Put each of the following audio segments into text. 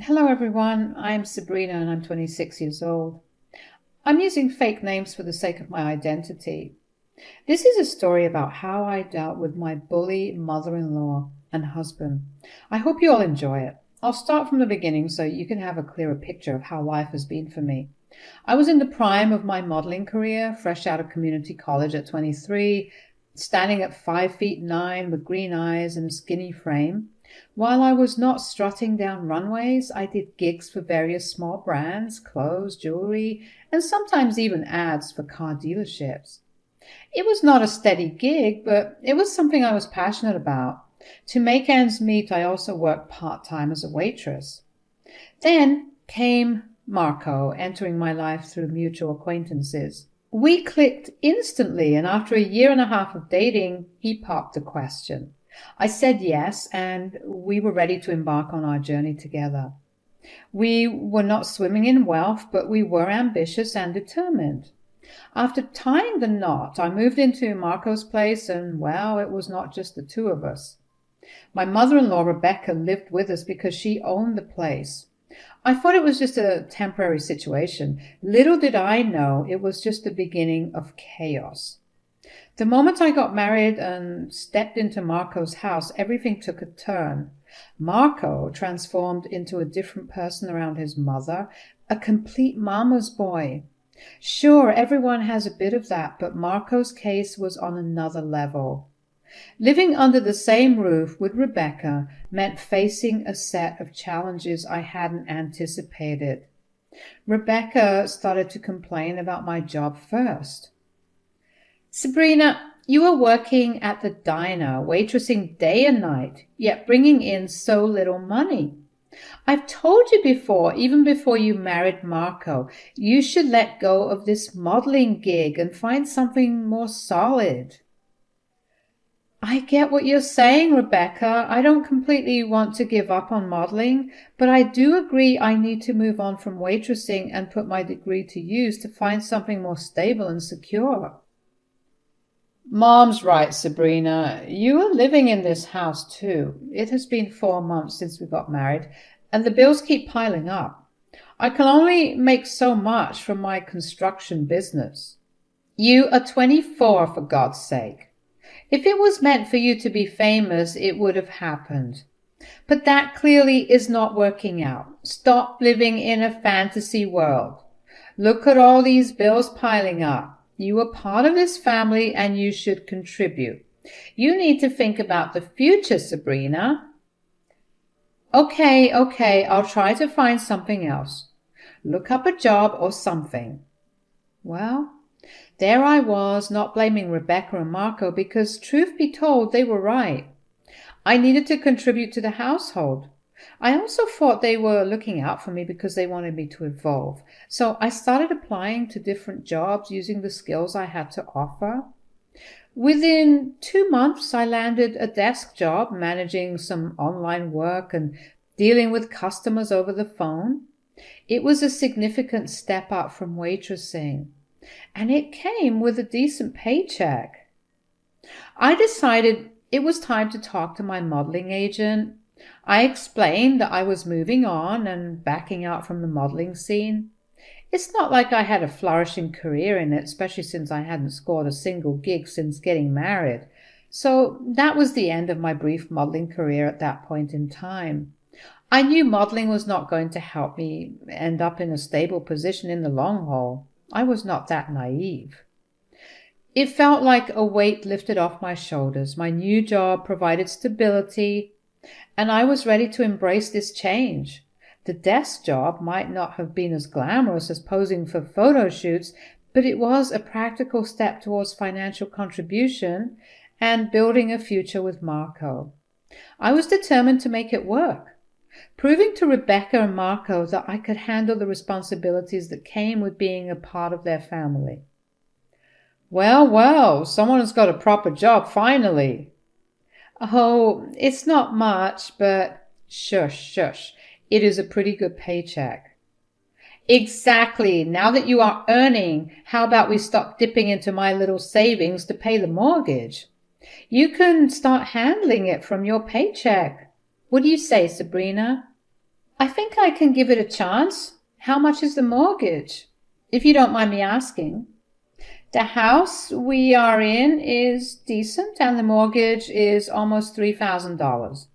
Hello everyone, I'm Sabrina and I'm 26 years old. I'm using fake names for the sake of my identity. This is a story about how I dealt with my bully mother-in-law and husband. I hope you all enjoy it. I'll start from the beginning so you can have a clearer picture of how life has been for me. I was in the prime of my modeling career, fresh out of community college at 23, standing at 5 feet 9 with green eyes and a skinny frame. While I was not strutting down runways, I did gigs for various small brands, clothes, jewelry, and sometimes even ads for car dealerships. It was not a steady gig, but it was something I was passionate about. To make ends meet, I also worked part-time as a waitress. Then came Marco, entering my life through mutual acquaintances. We clicked instantly, and after a year and a half of dating, he popped the question. I said yes, and we were ready to embark on our journey together. We were not swimming in wealth, but we were ambitious and determined. After tying the knot, I moved into Marco's place, and well, it was not just the two of us. My mother-in-law, Rebecca, lived with us because she owned the place. I thought it was just a temporary situation. Little did I know it was just the beginning of chaos. The moment I got married and stepped into Marco's house, everything took a turn. Marco transformed into a different person around his mother, a complete mama's boy. Sure, everyone has a bit of that, but Marco's case was on another level. Living under the same roof with Rebecca meant facing a set of challenges I hadn't anticipated. Rebecca started to complain about my job first. Sabrina, you are working at the diner, waitressing day and night, yet bringing in so little money. I've told you before, even before you married Marco, you should let go of this modeling gig and find something more solid. I get what you're saying, Rebecca. I don't completely want to give up on modeling, but I do agree I need to move on from waitressing and put my degree to use to find something more stable and secure. Mom's right, Sabrina. You are living in this house too. It has been 4 months since we got married, and the bills keep piling up. I can only make so much from my construction business. You are 24, for God's sake. If it was meant for you to be famous, it would have happened. But that clearly is not working out. Stop living in a fantasy world. Look at all these bills piling up. You are part of this family and you should contribute. You need to think about the future, Sabrina. Okay, I'll try to find something else. Look up a job or something. Well, there I was, not blaming Rebecca and Marco because, truth be told, they were right. I needed to contribute to the household. I also thought they were looking out for me because they wanted me to evolve. So I started applying to different jobs using the skills I had to offer. Within 2 months, I landed a desk job managing some online work and dealing with customers over the phone. It was a significant step up from waitressing, and it came with a decent paycheck. I decided it was time to talk to my modeling agent. I explained that I was moving on and backing out from the modeling scene. It's not like I had a flourishing career in it, especially since I hadn't scored a single gig since getting married. So that was the end of my brief modeling career at that point in time. I knew modeling was not going to help me end up in a stable position in the long haul. I was not that naive. It felt like a weight lifted off my shoulders. My new job provided stability, and I was ready to embrace this change. The desk job might not have been as glamorous as posing for photo shoots, but it was a practical step towards financial contribution and building a future with Marco. I was determined to make it work, proving to Rebecca and Marco that I could handle the responsibilities that came with being a part of their family. Well, someone has got a proper job finally. Oh, it's not much, but shush. It is a pretty good paycheck. Exactly. Now that you are earning, how about we stop dipping into my little savings to pay the mortgage? You can start handling it from your paycheck. What do you say, Sabrina? I think I can give it a chance. How much is the mortgage, if you don't mind me asking? The house we are in is decent and the mortgage is almost $3,000.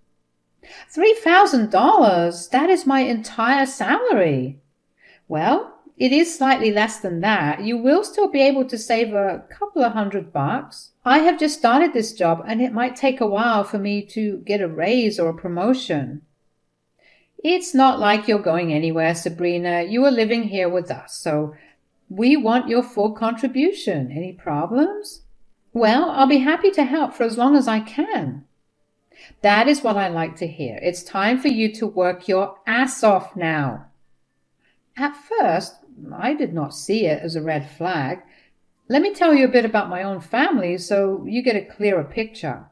$3,000? That is my entire salary. Well, it is slightly less than that. You will still be able to save a couple of $100. I have just started this job and it might take a while for me to get a raise or a promotion. It's not like you're going anywhere, Sabrina. You are living here with us, so we want your full contribution. Any problems? Well, I'll be happy to help for as long as I can. That is what I like to hear. It's time for you to work your ass off now. At first, I did not see it as a red flag. Let me tell you a bit about my own family so you get a clearer picture.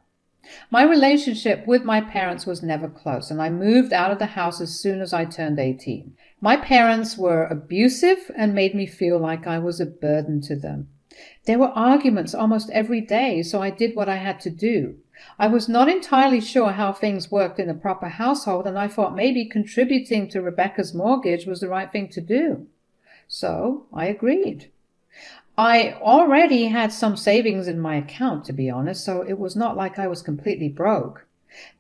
My relationship with my parents was never close, and I moved out of the house as soon as I turned 18. My parents were abusive and made me feel like I was a burden to them. There were arguments almost every day, so I did what I had to do. I was not entirely sure how things worked in a proper household, and I thought maybe contributing to Rebecca's mortgage was the right thing to do. So I agreed. I already had some savings in my account, to be honest, so it was not like I was completely broke.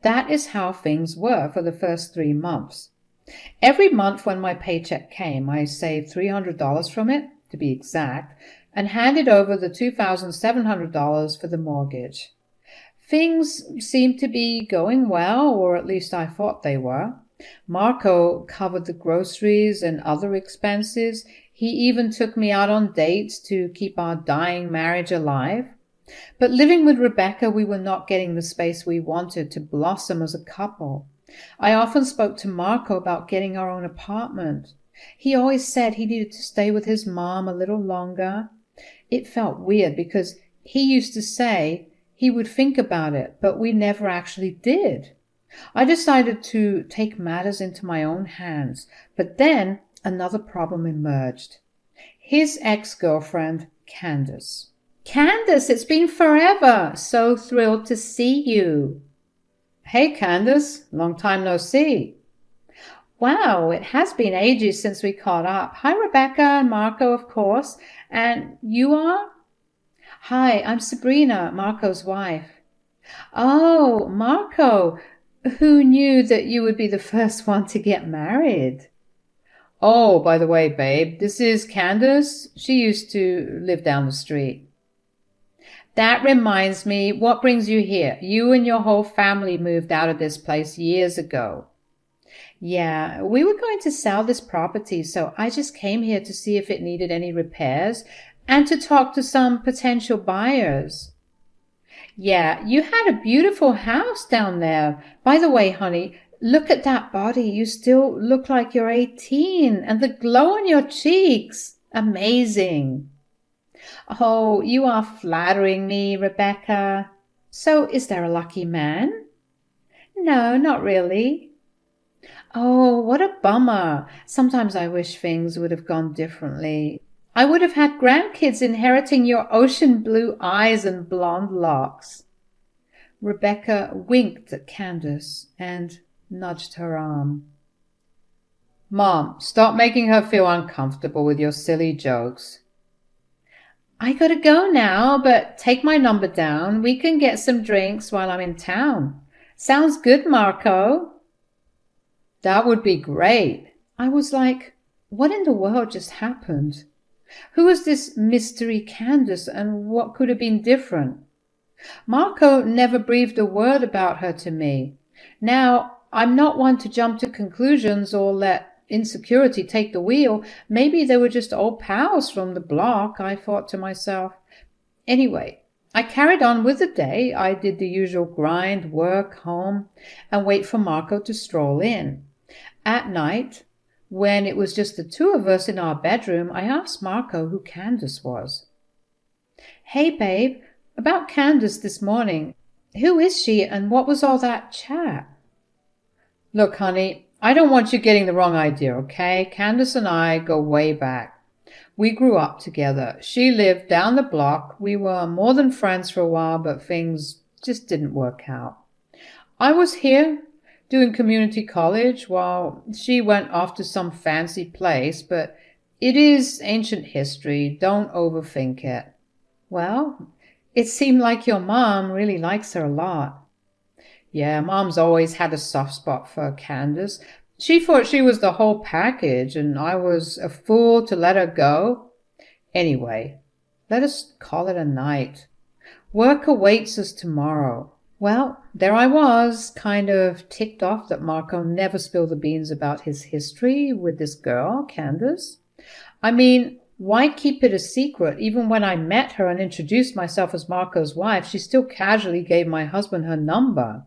That is how things were for the first 3 months. Every month when my paycheck came, I saved $300 from it, to be exact, and handed over the $2,700 for the mortgage. Things seemed to be going well, or at least I thought they were. Marco covered the groceries and other expenses. He even took me out on dates to keep our dying marriage alive. But living with Rebecca, we were not getting the space we wanted to blossom as a couple. I often spoke to Marco about getting our own apartment. He always said he needed to stay with his mom a little longer. It felt weird because he used to say he would think about it, but we never actually did. I decided to take matters into my own hands, but then another problem emerged. His ex-girlfriend, Candace. Candace, it's been forever. So thrilled to see you. Hey, Candace. Long time no see. Wow, it has been ages since we caught up. Hi, Rebecca and Marco, of course. And you are? Hi, I'm Sabrina, Marco's wife. Oh, Marco. Who knew that you would be the first one to get married? Oh, by the way, babe, this is Candace. She used to live down the street. That reminds me, what brings you here? You and your whole family moved out of this place years ago. Yeah, we were going to sell this property, so I just came here to see if it needed any repairs and to talk to some potential buyers. Yeah, you had a beautiful house down there. By the way, honey, look at that body. You still look like you're 18, and the glow on your cheeks. Amazing. Oh, you are flattering me, Rebecca. So is there a lucky man? No, not really. Oh, what a bummer. Sometimes I wish things would have gone differently. I would have had grandkids inheriting your ocean blue eyes and blonde locks. Rebecca winked at Candace and nudged her arm. Mom, stop making her feel uncomfortable with your silly jokes. I gotta go now, but take my number down. We can get some drinks while I'm in town. Sounds good, Marco. That would be great. I was like, what in the world just happened? Who was this mystery Candace, and what could have been different? Marco never breathed a word about her to me. Now, I'm not one to jump to conclusions or let insecurity take the wheel. Maybe they were just old pals from the block, I thought to myself. Anyway, I carried on with the day. I did the usual grind, work, home, and wait for Marco to stroll in. At night, when it was just the two of us in our bedroom, I asked Marco who Candace was. Hey, babe, about Candace this morning. Who is she, and what was all that chat? Look, honey, I don't want you getting the wrong idea, okay? Candace and I go way back. We grew up together. She lived down the block. We were more than friends for a while, but things just didn't work out. I was here doing community college while she went off to some fancy place, but it is ancient history. Don't overthink it. Well, it seemed like your mom really likes her a lot. Yeah, Mom's always had a soft spot for Candace. She thought she was the whole package, and I was a fool to let her go. Anyway, let us call it a night. Work awaits us tomorrow. Well, there I was, kind of ticked off that Marco never spilled the beans about his history with this girl, Candace. I mean, why keep it a secret? Even when I met her and introduced myself as Marco's wife, she still casually gave my husband her number.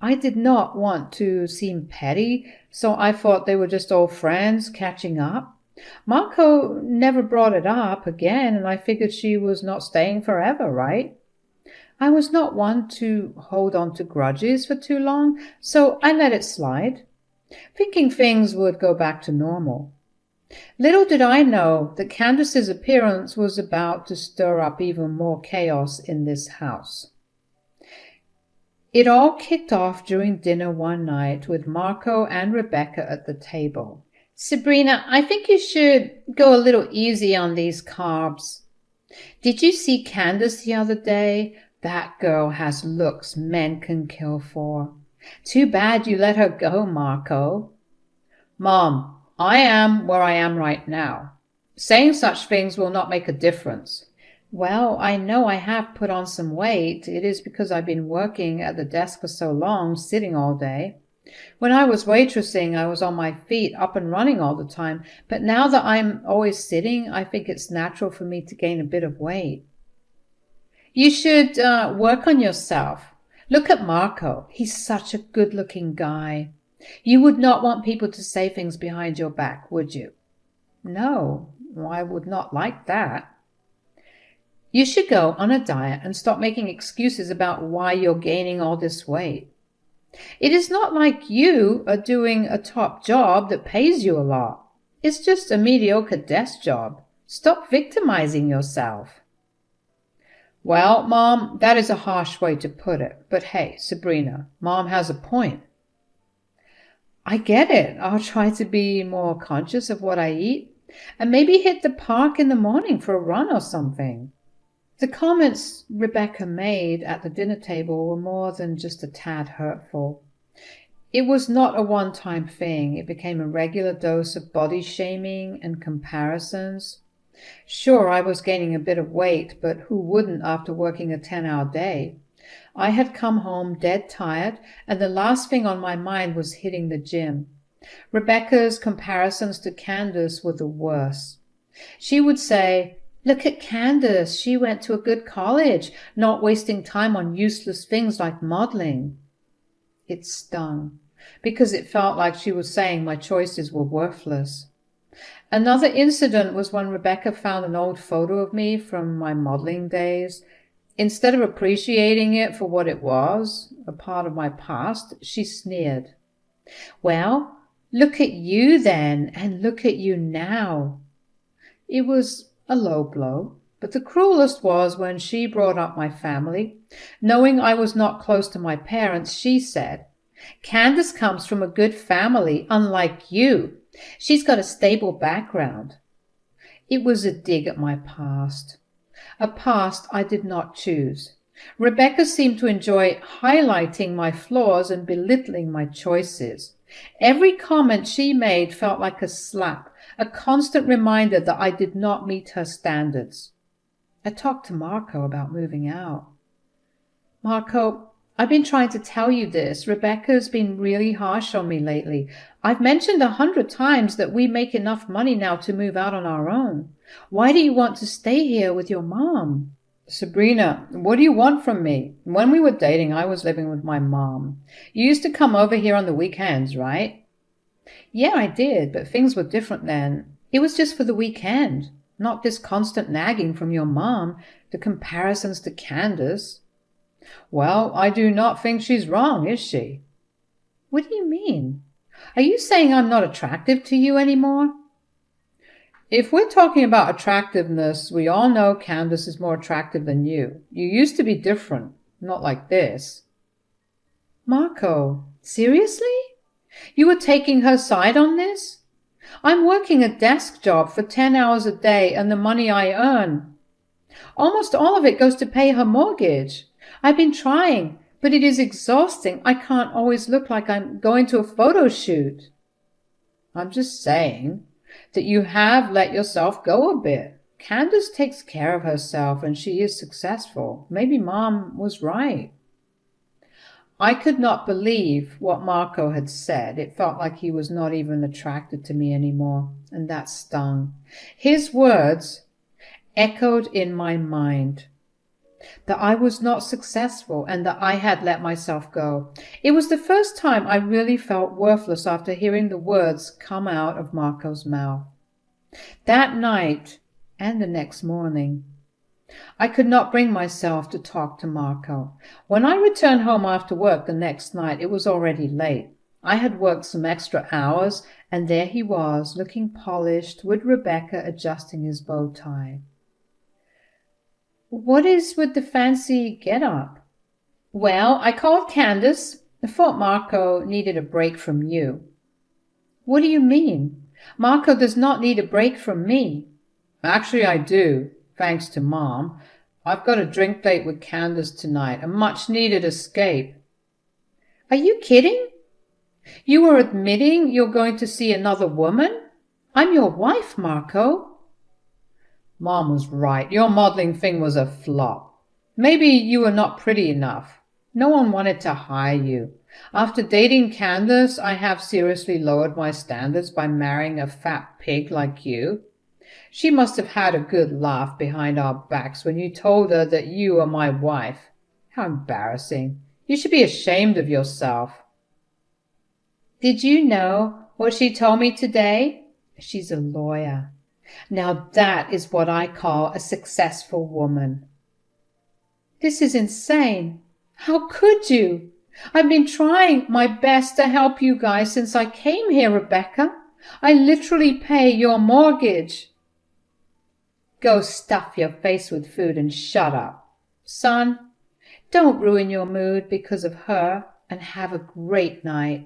I did not want to seem petty, so I thought they were just old friends catching up. Marco never brought it up again, and I figured she was not staying forever, right? I was not one to hold on to grudges for too long, so I let it slide, thinking things would go back to normal. Little did I know that Candace's appearance was about to stir up even more chaos in this house. It all kicked off during dinner one night with Marco and Rebecca at the table. Sabrina, I think you should go a little easy on these carbs. Did you see Candace the other day? That girl has looks men can kill for. Too bad you let her go, Marco. Mom, I am where I am right now. Saying such things will not make a difference. Well, I know I have put on some weight. It is because I've been working at the desk for so long, sitting all day. When I was waitressing, I was on my feet, up and running all the time. But now that I'm always sitting, I think it's natural for me to gain a bit of weight. You should work on yourself. Look at Marco. He's such a good-looking guy. You would not want people to say things behind your back, would you? No, I would not like that. You should go on a diet and stop making excuses about why you're gaining all this weight. It is not like you are doing a top job that pays you a lot. It's just a mediocre desk job. Stop victimizing yourself. Well, Mom, that is a harsh way to put it. But hey, Sabrina, Mom has a point. I get it. I'll try to be more conscious of what I eat and maybe hit the park in the morning for a run or something. The comments Rebecca made at the dinner table were more than just a tad hurtful. It was not a one-time thing. It became a regular dose of body shaming and comparisons. Sure, I was gaining a bit of weight, but who wouldn't after working a 10-hour day? I had come home dead tired, and the last thing on my mind was hitting the gym. Rebecca's comparisons to Candace were the worst. She would say, "Look at Candace, she went to a good college, not wasting time on useless things like modeling." It stung, because it felt like she was saying my choices were worthless. Another incident was when Rebecca found an old photo of me from my modeling days. Instead of appreciating it for what it was, a part of my past, she sneered. "Well, look at you then, and look at you now." It was a low blow, but the cruelest was when she brought up my family. Knowing I was not close to my parents, she said, "Candace comes from a good family, unlike you. She's got a stable background." It was a dig at my past, a past I did not choose. Rebecca seemed to enjoy highlighting my flaws and belittling my choices. Every comment she made felt like a slap, a constant reminder that I did not meet her standards. I talked to Marco about moving out. "Marco, I've been trying to tell you this. Rebecca's been really harsh on me lately. I've mentioned 100 times that we make enough money now to move out on our own. Why do you want to stay here with your mom?" "Sabrina, what do you want from me? When we were dating, I was living with my mom. You used to come over here on the weekends, right?" "Yeah, I did, but things were different then. It was just for the weekend, not this constant nagging from your mom, the comparisons to Candace." "Well, I do not think she's wrong, is she?" "What do you mean? Are you saying I'm not attractive to you anymore?" "If we're talking about attractiveness, we all know Candace is more attractive than you. You used to be different, not like this." "Marco, Seriously? You were taking her side on this? I'm working a desk job for 10 hours a day, and the money I earn, almost all of it goes to pay her mortgage. I've been trying, but it is exhausting. I can't always look like I'm going to a photo shoot. I'm just saying that you have let yourself go a bit. Candace takes care of herself and she is successful. Maybe Mom was right. I could not believe what Marco had said. It felt like he was not even attracted to me anymore, and that stung. His words echoed in my mind that I was not successful and that I had let myself go. It was the first time I really felt worthless after hearing the words come out of Marco's mouth. That night and the next morning, I could not bring myself to talk to Marco. When I returned home after work the next night, it was already late. I had worked some extra hours, and there he was, looking polished, with Rebecca adjusting his bow tie. What is with the fancy get-up? Well, I called Candace. I thought Marco needed a break from you. What do you mean? Marco does not need a break from me. Actually, I do. Thanks to Mom. I've got a drink date with Candace tonight, a much-needed escape. Are you kidding? You are admitting you're going to see another woman? I'm your wife, Marco. Mom was right. Your modeling thing was a flop. Maybe you were not pretty enough. No one wanted to hire you. After dating Candace, I have seriously lowered my standards by marrying a fat pig like you. She must have had a good laugh behind our backs when you told her that you are my wife. How embarrassing. You should be ashamed of yourself. Did you know what she told me today? She's a lawyer. Now that is what I call a successful woman. This is insane. How could you? I've been trying my best to help you guys since I came here, Rebecca. I literally pay your mortgage. Go stuff your face with food and shut up. Son, don't ruin your mood because of her, and have a great night.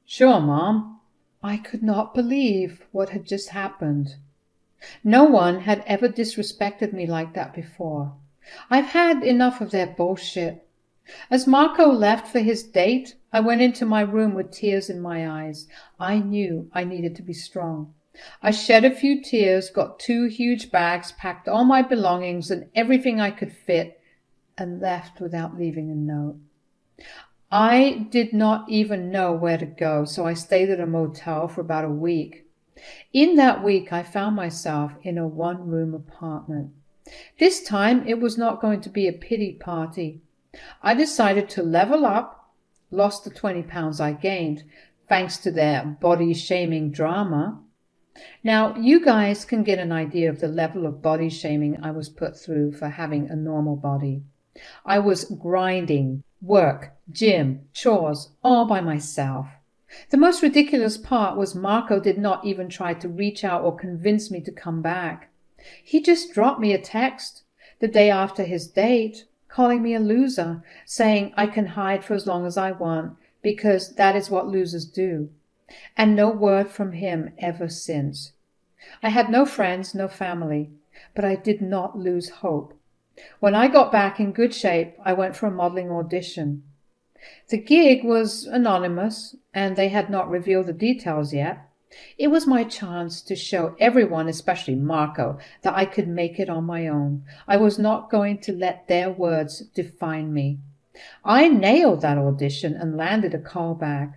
Sure, Mom. I could not believe what had just happened. No one had ever disrespected me like that before. I've had enough of their bullshit. As Marco left for his date, I went into my room with tears in my eyes. I knew I needed to be strong. I shed a few tears, got 2 huge bags, packed all my belongings and everything I could fit, and left without leaving a note. I did not even know where to go, so I stayed at a motel for about a week. In that week, I found myself in a 1-room apartment. This time, it was not going to be a pity party. I decided to level up, lost the 20 pounds I gained, thanks to their body-shaming drama. Now, you guys can get an idea of the level of body shaming I was put through for having a normal body. I was grinding, work, gym, chores, all by myself. The most ridiculous part was Marco did not even try to reach out or convince me to come back. He just dropped me a text the day after his date, calling me a loser, saying I can hide for as long as I want because that is what losers do. And no word from him ever since. I had no friends, no family, but I did not lose hope. When I got back in good shape, I went for a modeling audition. The gig was anonymous, and they had not revealed the details yet. It was my chance to show everyone, especially Marco, that I could make it on my own. I was not going to let their words define me. I nailed that audition and landed a callback.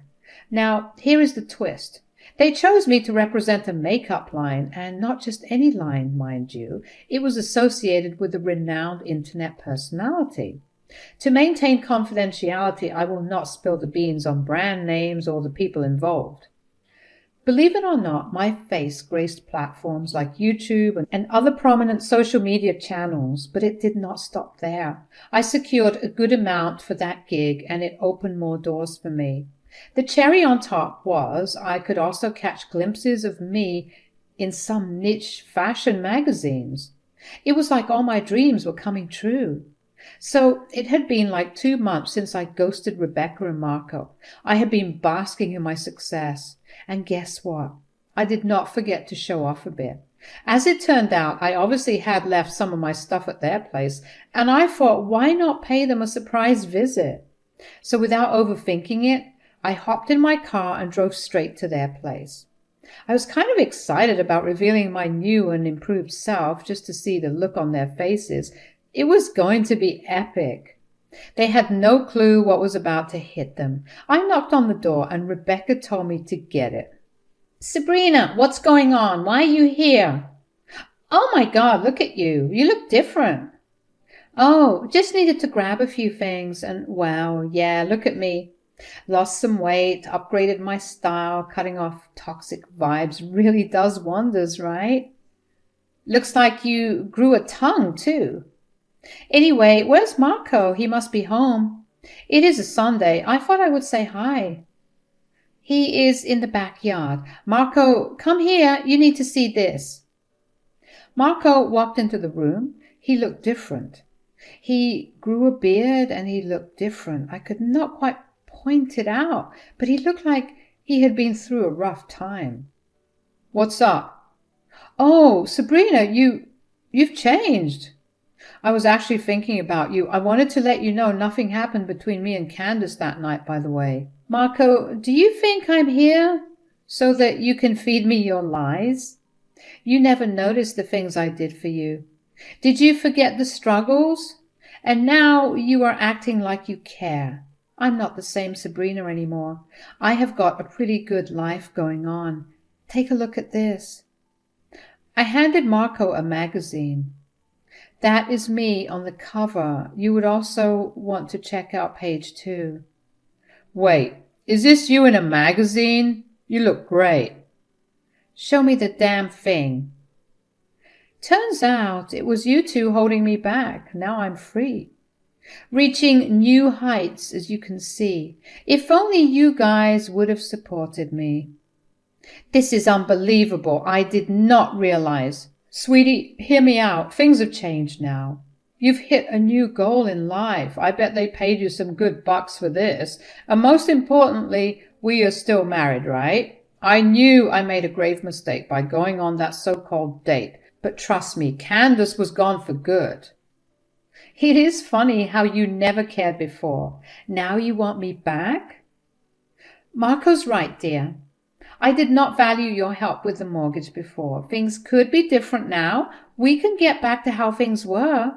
Now, here is the twist. They chose me to represent a makeup line, and not just any line, mind you. It was associated with a renowned internet personality. To maintain confidentiality, I will not spill the beans on brand names or the people involved. Believe it or not, my face graced platforms like YouTube and other prominent social media channels, but it did not stop there. I secured a good amount for that gig, and it opened more doors for me. The cherry on top was I could also catch glimpses of me in some niche fashion magazines. It was like all my dreams were coming true. So it had been like 2 months since I ghosted Rebecca and Marco. I had been basking in my success. And guess what? I did not forget to show off a bit. As it turned out, I obviously had left some of my stuff at their place, and I thought, why not pay them a surprise visit? So without overthinking it, I hopped in my car and drove straight to their place. I was kind of excited about revealing my new and improved self just to see the look on their faces. It was going to be epic. They had no clue what was about to hit them. I knocked on the door and Rebecca told me to get it. Sabrina, what's going on? Why are you here? Oh my God, look at you. You look different. Oh, just needed to grab a few things and wow, yeah, look at me. Lost some weight, upgraded my style, cutting off toxic vibes really does wonders, right? Looks like you grew a tongue too. Anyway, where's Marco? He must be home. It is a Sunday. I thought I would say hi. He is in the backyard. Marco, come here. You need to see this. Marco walked into the room. He looked different. He grew a beard and he looked different. I could not quite point it out, but he looked like he had been through a rough time. What's up? Oh, Sabrina, you've changed. I was actually thinking about you. I wanted to let you know nothing happened between me and Candace that night, by the way. Marco, do you think I'm here so that you can feed me your lies? You never noticed the things I did for you. Did you forget the struggles? And now you are acting like you care. I'm not the same Sabrina anymore. I have got a pretty good life going on. Take a look at this. I handed Marco a magazine. That is me on the cover. You would also want to check out page 2. Wait, is this you in a magazine? You look great. Show me the damn thing. Turns out it was you two holding me back. Now I'm free. Reaching new heights, as you can see. If only you guys would have supported me. This is unbelievable. I did not realize. Sweetie, hear me out. Things have changed now. You've hit a new goal in life. I bet they paid you some good bucks for this. And most importantly, we are still married, right? I knew I made a grave mistake by going on that so-called date. But trust me, Candace was gone for good. It is funny how you never cared before. Now you want me back? Marco's right, dear. I did not value your help with the mortgage before. Things could be different now. We can get back to how things were.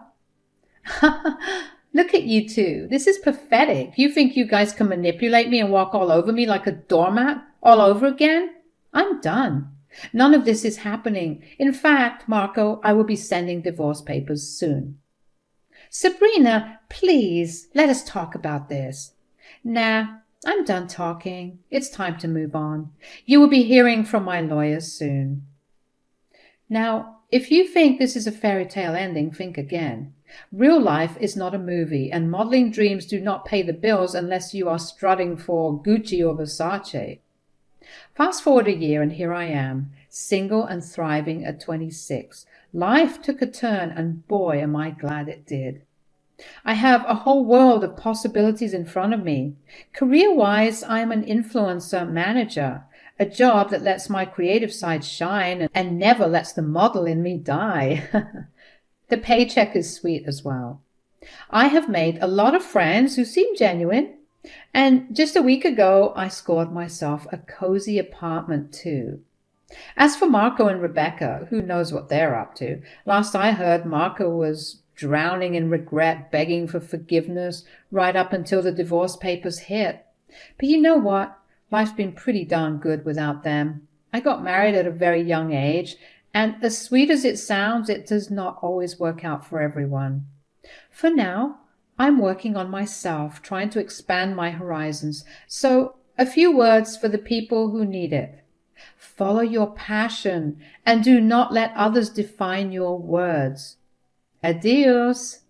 Look at you two. This is pathetic. You think you guys can manipulate me and walk all over me like a doormat all over again? I'm done. None of this is happening. In fact, Marco, I will be sending divorce papers soon. Sabrina, please, let us talk about this. Nah, I'm done talking. It's time to move on. You will be hearing from my lawyers soon. Now, if you think this is a fairy tale ending, think again. Real life is not a movie, and modeling dreams do not pay the bills unless you are strutting for Gucci or Versace. Fast forward a year and here I am, single and thriving at 26. Life took a turn and boy am I glad it did. I have a whole world of possibilities in front of me. Career-wise, I am an influencer manager, a job that lets my creative side shine and never lets the model in me die. The paycheck is sweet as well. I have made a lot of friends who seem genuine. And just a week ago, I scored myself a cozy apartment too. As for Marco and Rebecca, who knows what they're up to? Last I heard, Marco was drowning in regret, begging for forgiveness, right up until the divorce papers hit. But you know what? Life's been pretty darn good without them. I got married at a very young age, and as sweet as it sounds, it does not always work out for everyone. For now, I'm working on myself, trying to expand my horizons. So, a few words for the people who need it. Follow your passion and do not let others define your words. Adios.